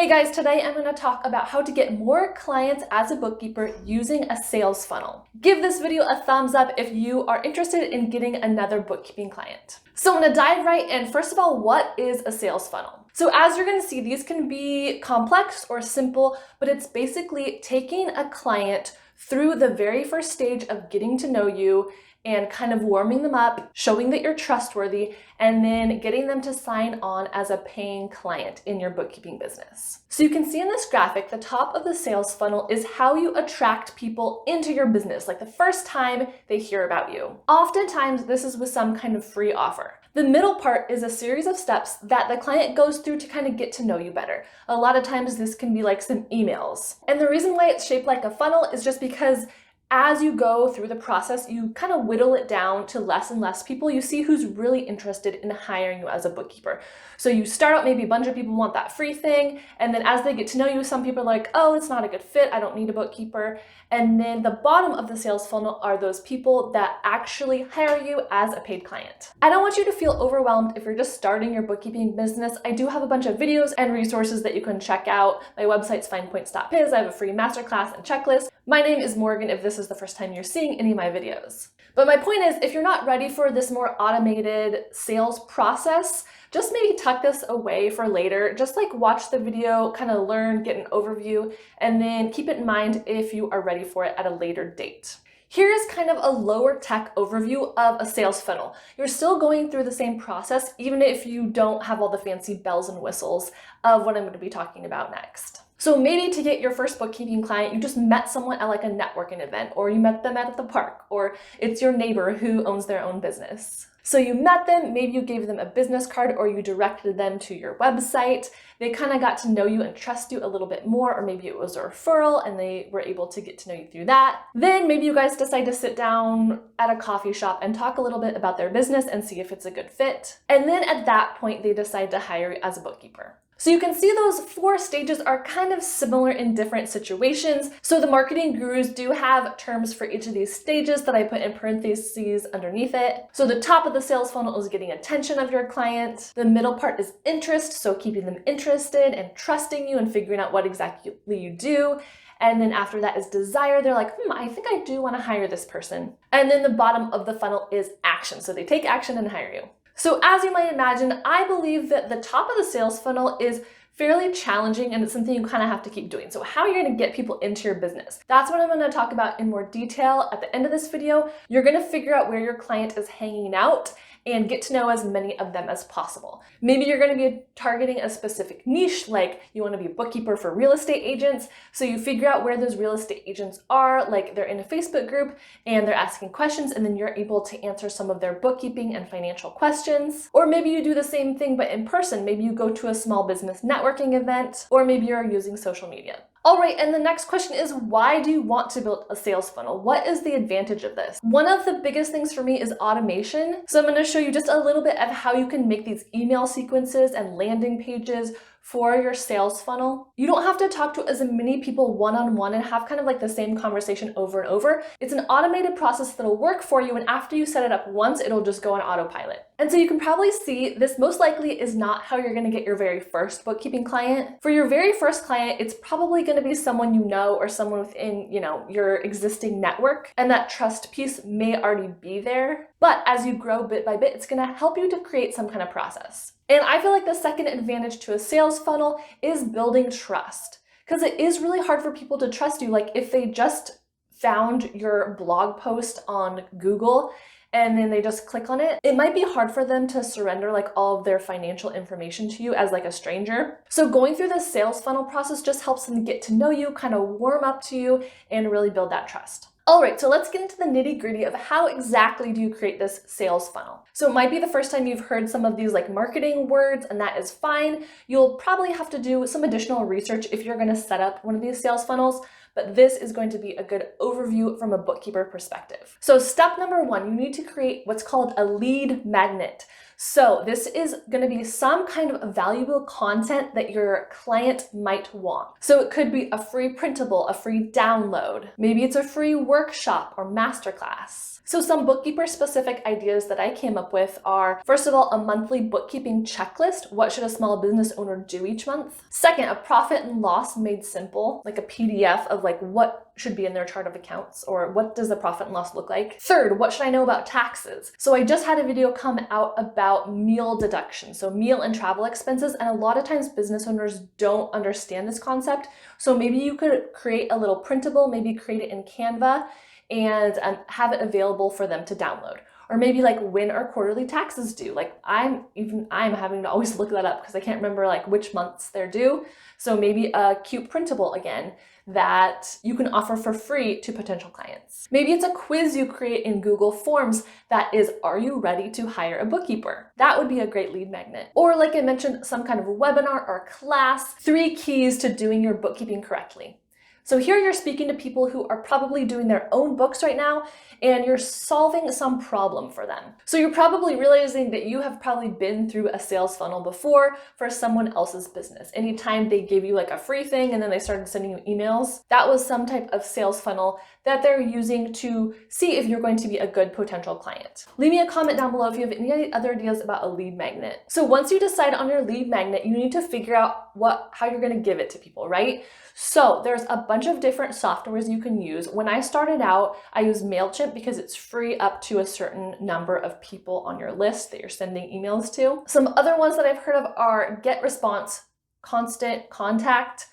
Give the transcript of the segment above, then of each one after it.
Hey guys, today I'm going to talk about how to get more clients as a bookkeeper using a sales funnel. Give this video a thumbs up if you are interested in getting another bookkeeping client. So I'm going to dive right in. First of all, what is a sales funnel? So as you're going to see, these can be complex or simple, but it's basically taking a client through the very first stage of getting to know you and kind of warming them up, showing that you're trustworthy, and then getting them to sign on as a paying client in your bookkeeping business. So you can see in this graphic, the top of the sales funnel is how you attract people into your business, like the first time they hear about you. Oftentimes, this is with some kind of free offer. The middle part is a series of steps that the client goes through to kind of get to know you better. A lot of times this can be like some emails. And the reason why it's shaped like a funnel is just because as you go through the process, you kind of whittle it down to less and less people. You see who's really interested in hiring you as a bookkeeper. So you start out, maybe a bunch of people want that free thing. And then as they get to know you, some people are like, oh, it's not a good fit. I don't need a bookkeeper. And then the bottom of the sales funnel are those people that actually hire you as a paid client. I don't want you to feel overwhelmed if you're just starting your bookkeeping business. I do have a bunch of videos and resources that you can check out. My website's FinePoints.biz. I have a free masterclass and checklist. My name is Morgan if this is the first time you're seeing any of my videos. But my point is, if you're not ready for this more automated sales process, just maybe tuck this away for later. Just like watch the video, kind of learn, get an overview, and then keep it in mind if you are ready for it at a later date. Here is kind of a lower tech overview of a sales funnel. You're still going through the same process, even if you don't have all the fancy bells and whistles of what I'm going to be talking about next. So maybe to get your first bookkeeping client, you just met someone at like a networking event, or you met them at the park, or it's your neighbor who owns their own business. So you met them, maybe you gave them a business card or you directed them to your website. They kind of got to know you and trust you a little bit more, or maybe it was a referral and they were able to get to know you through that. Then maybe you guys decide to sit down at a coffee shop and talk a little bit about their business and see if it's a good fit. And then at that point, they decide to hire you as a bookkeeper. So you can see those 4 stages are kind of similar in different situations. So the marketing gurus do have terms for each of these stages that I put in parentheses underneath it. So the top of the sales funnel is getting attention of your client. The middle part is interest, so keeping them interested and trusting you and figuring out what exactly you do. And then after that is desire. They're like, I think I do want to hire this person. And then the bottom of the funnel is action. So they take action and hire you. So as you might imagine, I believe that the top of the sales funnel is fairly challenging and it's something you kind of have to keep doing. So how are you going to get people into your business? That's what I'm going to talk about in more detail at the end of this video. You're going to figure out where your client is hanging out and get to know as many of them as possible. Maybe you're going to be targeting a specific niche, like you want to be a bookkeeper for real estate agents. So you figure out where those real estate agents are, like they're in a Facebook group and they're asking questions, and then you're able to answer some of their bookkeeping and financial questions. Or maybe you do the same thing, but in person. Maybe you go to a small business networking event, or maybe you're using social media. All right, and the next question is, why do you want to build a sales funnel? What is the advantage of this? One of the biggest things for me is automation. So I'm going to show you just a little bit of how you can make these email sequences and landing pages for your sales funnel. You don't have to talk to as many people one-on-one and have kind of like the same conversation over and over. It's an automated process that'll work for you, and after you set it up once, it'll just go on autopilot. And so you can probably see this most likely is not how you're going to get your very first bookkeeping client. For your very first client, it's probably going to be someone you know or someone within, your existing network, and that trust piece may already be there. But as you grow bit by bit, it's going to help you to create some kind of process. And I feel like the second advantage to a sales funnel is building trust, because it is really hard for people to trust you. Like if they just found your blog post on Google and then they just click on it, it might be hard for them to surrender like all of their financial information to you as like a stranger. So going through the sales funnel process just helps them get to know you, kind of warm up to you, and really build that trust. All right, so let's get into the nitty-gritty of how exactly do you create this sales funnel. So it might be the first time you've heard some of these like marketing words, and that is fine. You'll probably have to do some additional research if you're going to set up one of these sales funnels, but this is going to be a good overview from a bookkeeper perspective. So step number 1, you need to create what's called a lead magnet. So this is going to be some kind of valuable content that your client might want. So it could be a free printable, a free download. Maybe it's a free workshop or masterclass. So some bookkeeper specific ideas that I came up with are, first of all, a monthly bookkeeping checklist. What should a small business owner do each month? Second, a profit and loss made simple, like a PDF of like what should be in their chart of accounts, or what does the profit and loss look like? Third, what should I know about taxes? So I just had a video come out about meal deduction, so meal and travel expenses, and a lot of times business owners don't understand this concept. So maybe you could create a little printable, maybe create it in Canva, and have it available for them to download. Or maybe like when are quarterly taxes due? Like I'm having to always look that up because I can't remember like which months they're due. So maybe a cute printable again that you can offer for free to potential clients. Maybe it's a quiz you create in Google Forms that is, are you ready to hire a bookkeeper? That would be a great lead magnet. Or like I mentioned, some kind of webinar or class, 3 keys to doing your bookkeeping correctly. So here you're speaking to people who are probably doing their own books right now, and you're solving some problem for them. So you're probably realizing that you have probably been through a sales funnel before for someone else's business. Anytime they gave you like a free thing and then they started sending you emails, that was some type of sales funnel that they're using to see if you're going to be a good potential client. Leave me a comment down below if you have any other ideas about a lead magnet. So once you decide on your lead magnet, you need to figure out how you're going to give it to people, right? So there's a bunch of different softwares you can use. When I started out, I used MailChimp because it's free up to a certain number of people on your list that you're sending emails to. Some other ones that I've heard of are GetResponse, Constant Contact,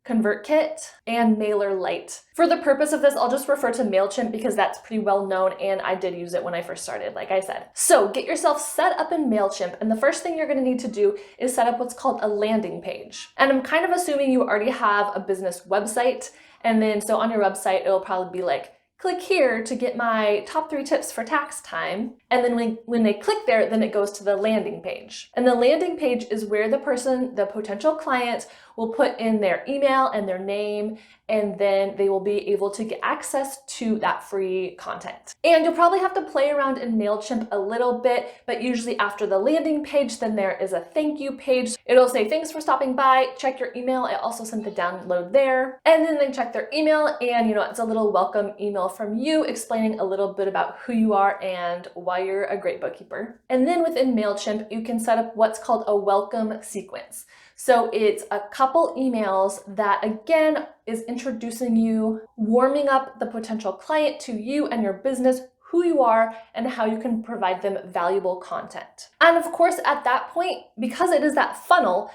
ConvertKit, and MailerLite. For the purpose of this, I'll just refer to MailChimp because that's pretty well known and I did use it when I first started, like I said. So get yourself set up in MailChimp, and the first thing you're gonna need to do is set up what's called a landing page. And I'm kind of assuming you already have a business website, and then so on your website, it'll probably be like, click here to get my top 3 tips for tax time. And then when they click there, then it goes to the landing page. And the landing page is where the potential client will put in their email and their name, and then they will be able to get access to that free content. And you'll probably have to play around in MailChimp a little bit, but usually after the landing page, then there is a thank you page. It'll say, thanks for stopping by, check your email. I also sent the download there. And then they check their email, and it's a little welcome email from you explaining a little bit about who you are and why you're a great bookkeeper. And then within MailChimp, you can set up what's called a welcome sequence. So it's a couple emails that again is introducing you, warming up the potential client to you and your business, who you are, and how you can provide them valuable content. And of course, at that point, because it is that funnel,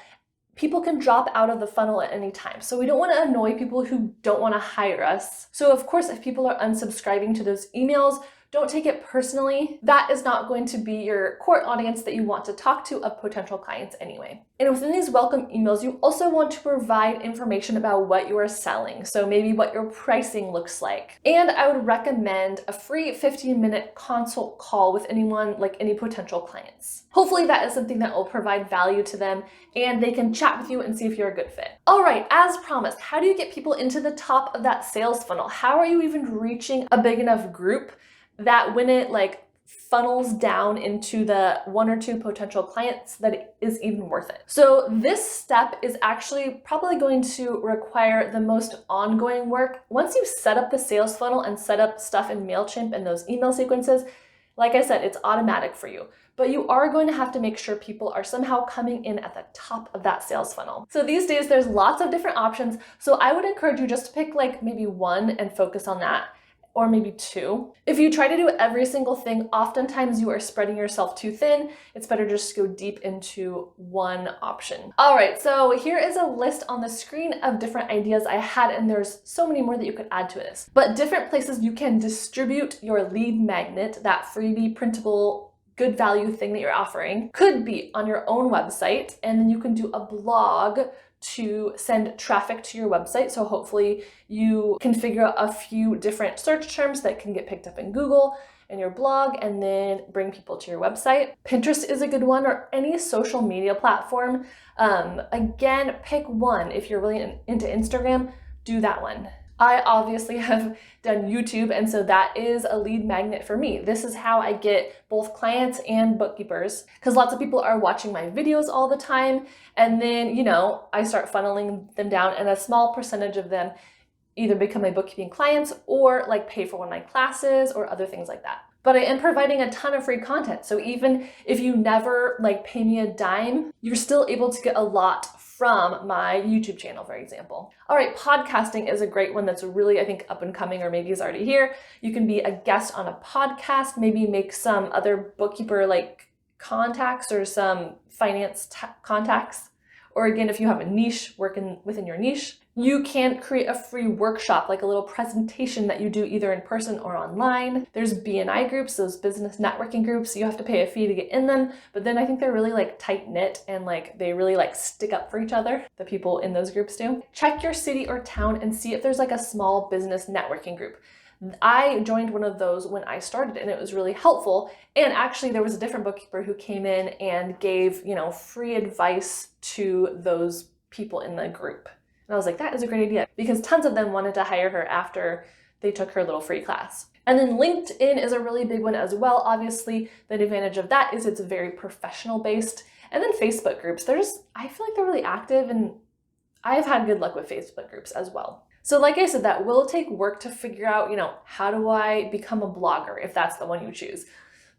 people can drop out of the funnel at any time. So we don't want to annoy people who don't want to hire us. So of course, if people are unsubscribing to those emails, don't take it personally. That is not going to be your core audience that you want to talk to of potential clients anyway. And within these welcome emails, you also want to provide information about what you are selling. So maybe what your pricing looks like. And I would recommend a free 15-minute consult call with anyone, like any potential clients. Hopefully that is something that will provide value to them and they can chat with you and see if you're a good fit. All right, as promised, how do you get people into the top of that sales funnel? How are you even reaching a big enough group that when it funnels down into the 1 or 2 potential clients that it is even worth it? So this step is actually probably going to require the most ongoing work. Once you've set up the sales funnel and set up stuff in MailChimp and those email sequences, like I said, it's automatic for you. But you are going to have to make sure people are somehow coming in at the top of that sales funnel. So these days there's lots of different options. So I would encourage you just to pick maybe 1 and focus on that, or maybe 2. If you try to do every single thing, oftentimes you are spreading yourself too thin. It's better just to go deep into 1 option. All right, so here is a list on the screen of different ideas I had, and there's so many more that you could add to this. But different places you can distribute your lead magnet, that freebie printable good value thing that you're offering, could be on your own website, and then you can do a blog to send traffic to your website. So hopefully you can figure out a few different search terms that can get picked up in Google and your blog, and then bring people to your website. Pinterest is a good one, or any social media platform. Again, pick one. If you're really into Instagram, do that one. I obviously have done YouTube, and so that is a lead magnet for me. This is how I get both clients and bookkeepers, because lots of people are watching my videos all the time, and then, I start funneling them down, and a small percentage of them either become my bookkeeping clients or like pay for one of my classes or other things like that. But I am providing a ton of free content. So even if you never pay me a dime, you're still able to get a lot from my YouTube channel, for example. All right, podcasting is a great one that's really, I think, up and coming, or maybe is already here. You can be a guest on a podcast, maybe make some other bookkeeper contacts or some finance contacts. Or again, if you have a niche working within your niche, you can create a free workshop, like a little presentation that you do either in person or online. There's BNI groups, those business networking groups. You have to pay a fee to get in them, but then I think they're really tight knit and they really stick up for each other. The people in those groups do. Check your city or town and see if there's a small business networking group. I joined one of those when I started, and it was really helpful. And actually there was a different bookkeeper who came in and gave, free advice to those people in the group. And I was like, that is a great idea, because tons of them wanted to hire her after they took her little free class. And then LinkedIn is a really big one as well. Obviously, the advantage of that is it's very professional based. And then Facebook groups, I feel like they're really active, and I've had good luck with Facebook groups as well. So like I said, that will take work to figure out, how do I become a blogger, if that's the one you choose.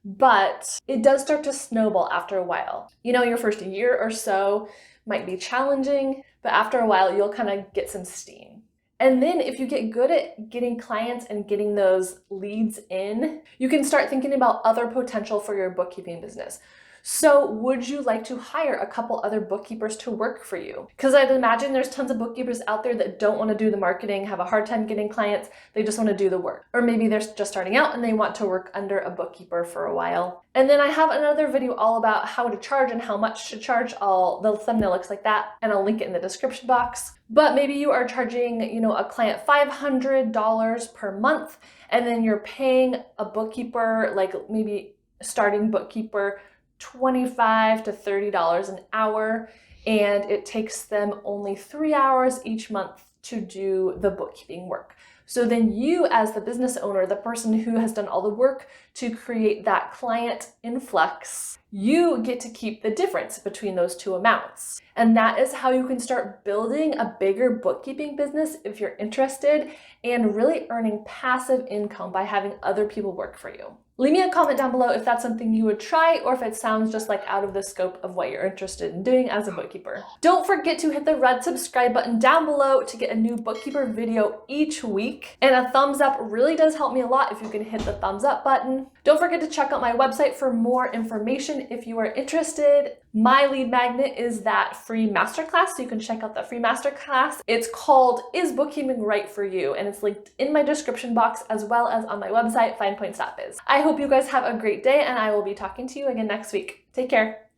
But it does start to snowball after a while. Your first year or so might be challenging, but after a while, you'll kind of get some steam. And then if you get good at getting clients and getting those leads in, you can start thinking about other potential for your bookkeeping business. So would you like to hire a couple other bookkeepers to work for you? Because I'd imagine there's tons of bookkeepers out there that don't want to do the marketing, have a hard time getting clients, they just want to do the work. Or maybe they're just starting out and they want to work under a bookkeeper for a while. And then I have another video all about how to charge and how much to charge. The thumbnail looks like that, and I'll link it in the description box. But maybe you are charging, a client $500 per month, and then you're paying a bookkeeper, maybe starting bookkeeper, $25 to $30 an hour, and it takes them only 3 hours each month to do the bookkeeping work. So then you, as the business owner, the person who has done all the work to create that client influx, you get to keep the difference between those two amounts. And that is how you can start building a bigger bookkeeping business if you're interested, and really earning passive income by having other people work for you. Leave me a comment down below if that's something you would try, or if it sounds just out of the scope of what you're interested in doing as a bookkeeper. Don't forget to hit the red subscribe button down below to get a new bookkeeper video each week. And a thumbs up really does help me a lot if you can hit the thumbs up button. Don't forget to check out my website for more information if you are interested. My lead magnet is that free masterclass, so you can check out the free masterclass. It's called Is Bookkeeping Right for You? And it's linked in my description box as well as on my website, FinePoints.biz. I hope you guys have a great day, and I will be talking to you again next week. Take care.